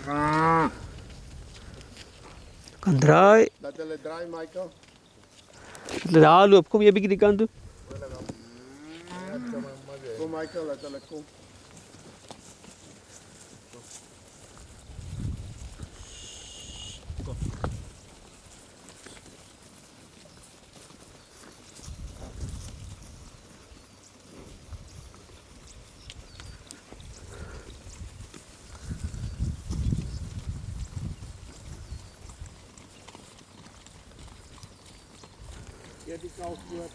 Kan draai. Laat hulle draai, Michael. Hulle hardloop. Kom jy bietjie die kant toe. Kom Michael, laat hulle kom. Hier die kalfboot.